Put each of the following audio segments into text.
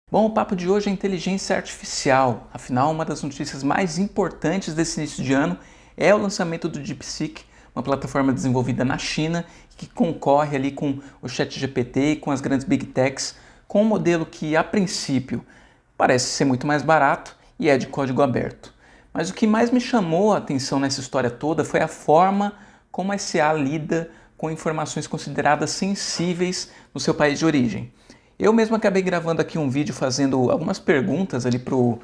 Bom, o papo de hoje é inteligência artificial. Afinal, uma das notícias mais importantes desse início de ano é o lançamento do DeepSeek, uma plataforma desenvolvida na China que concorre ali com o ChatGPT e com as grandes Big Techs, com um modelo que, a princípio, parece ser muito mais barato e é de código aberto. Mas o que mais me chamou a atenção nessa história toda foi a forma como a SA lida com informações consideradas sensíveis no seu país de origem. Eu mesmo acabei gravando aqui um vídeo fazendo algumas perguntas ali pro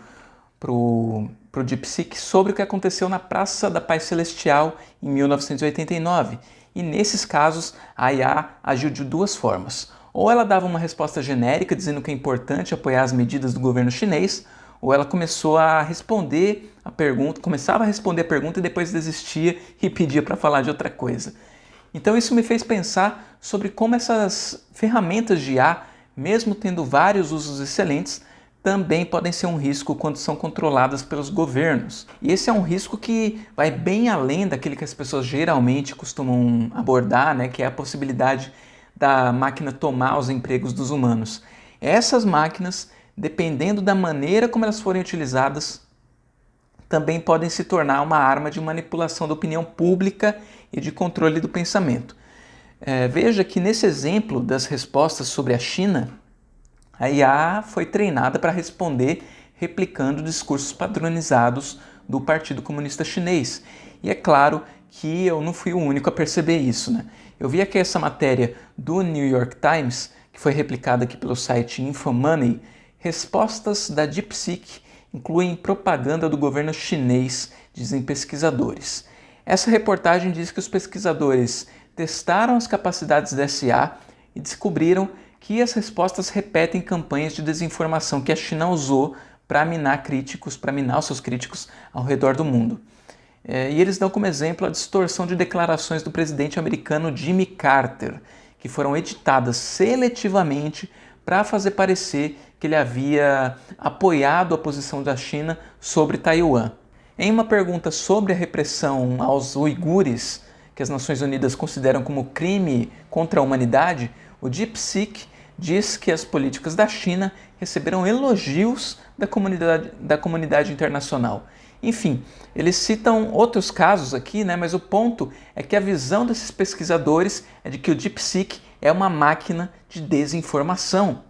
DeepSeek sobre o que aconteceu na Praça da Paz Celestial em 1989. E nesses casos, a IA agiu de duas formas. Ou ela dava uma resposta genérica dizendo que é importante apoiar as medidas do governo chinês, ou ela começou a responder a pergunta, começava a responder a pergunta e depois desistia e pedia para falar de outra coisa. Então isso me fez pensar sobre como essas ferramentas de IA, mesmo tendo vários usos excelentes, também podem ser um risco quando são controladas pelos governos. E esse é um risco que vai bem além daquele que as pessoas geralmente costumam abordar, né, que é a possibilidade da máquina tomar os empregos dos humanos. Essas máquinas, dependendo da maneira como elas forem utilizadas, também podem se tornar uma arma de manipulação da opinião pública e de controle do pensamento. Veja que nesse exemplo das respostas sobre a China, a IA foi treinada para responder replicando discursos padronizados do Partido Comunista Chinês. E é claro que eu não fui o único a perceber isso, né? Eu vi aqui essa matéria do New York Times, que foi replicada aqui pelo site Infomoney. Respostas da DeepSeek incluem propaganda do governo chinês, dizem pesquisadores. Essa reportagem diz que os pesquisadores testaram as capacidades da SA e descobriram que as respostas repetem campanhas de desinformação que a China usou para minar os seus críticos ao redor do mundo. E eles dão como exemplo a distorção de declarações do presidente americano Jimmy Carter, que foram editadas seletivamente para fazer parecer que ele havia apoiado a posição da China sobre Taiwan. Em uma pergunta sobre a repressão aos uigures, que as Nações Unidas consideram como crime contra a humanidade, o DeepSeek diz que as políticas da China receberam elogios da comunidade internacional. Enfim, eles citam outros casos aqui, né, mas o ponto é que a visão desses pesquisadores é de que o DeepSeek é uma máquina de desinformação.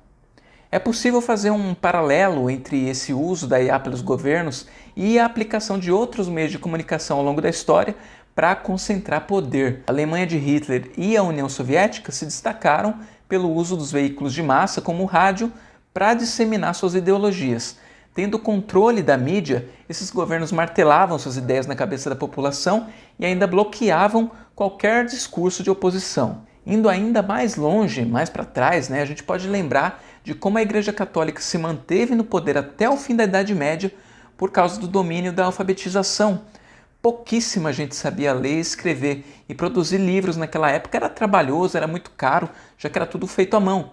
É possível fazer um paralelo entre esse uso da IA pelos governos e a aplicação de outros meios de comunicação ao longo da história para concentrar poder. A Alemanha de Hitler e a União Soviética se destacaram pelo uso dos veículos de massa, como o rádio, para disseminar suas ideologias. Tendo controle da mídia, esses governos martelavam suas ideias na cabeça da população e ainda bloqueavam qualquer discurso de oposição. Indo ainda mais longe, mais para trás, né, a gente pode lembrar de como a Igreja Católica se manteve no poder até o fim da Idade Média por causa do domínio da alfabetização. Pouquíssima gente sabia ler e escrever, e produzir livros naquela época era trabalhoso, era muito caro, já que era tudo feito à mão.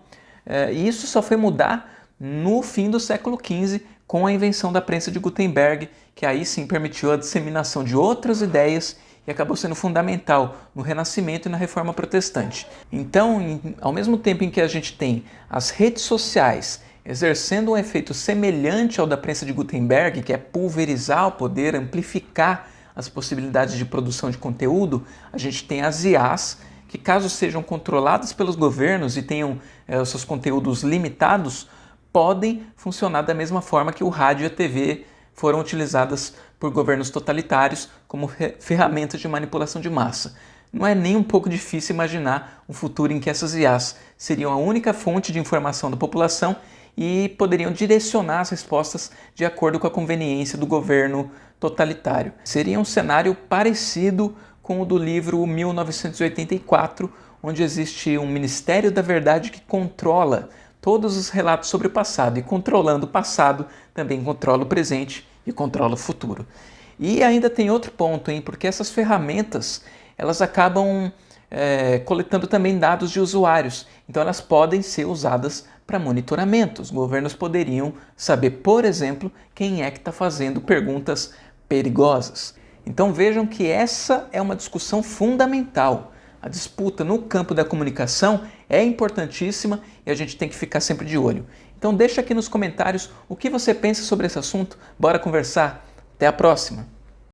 E isso só foi mudar no fim do século XV, com a invenção da prensa de Gutenberg, que aí sim permitiu a disseminação de outras ideias e acabou sendo fundamental no Renascimento e na Reforma Protestante. Então, ao mesmo tempo em que a gente tem as redes sociais exercendo um efeito semelhante ao da prensa de Gutenberg, que é pulverizar o poder, amplificar as possibilidades de produção de conteúdo, a gente tem as IAs, que caso sejam controladas pelos governos e tenham os seus conteúdos limitados, podem funcionar da mesma forma que o rádio e a TV foram utilizadas por governos totalitários como ferramentas de manipulação de massa. Não é nem um pouco difícil imaginar um futuro em que essas IAs seriam a única fonte de informação da população e poderiam direcionar as respostas de acordo com a conveniência do governo totalitário. Seria um cenário parecido com o do livro 1984, onde existe um Ministério da Verdade que controla todos os relatos sobre o passado, e controlando o passado também controla o presente e controla o futuro. E ainda tem outro ponto, porque essas ferramentas elas acabam coletando também dados de usuários, então elas podem ser usadas para monitoramento. Os governos poderiam saber, por exemplo, quem é que está fazendo perguntas perigosas. Então vejam que essa é uma discussão fundamental. A disputa no campo da comunicação é importantíssima e a gente tem que ficar sempre de olho. Então deixa aqui nos comentários o que você pensa sobre esse assunto. Bora conversar. Até a próxima!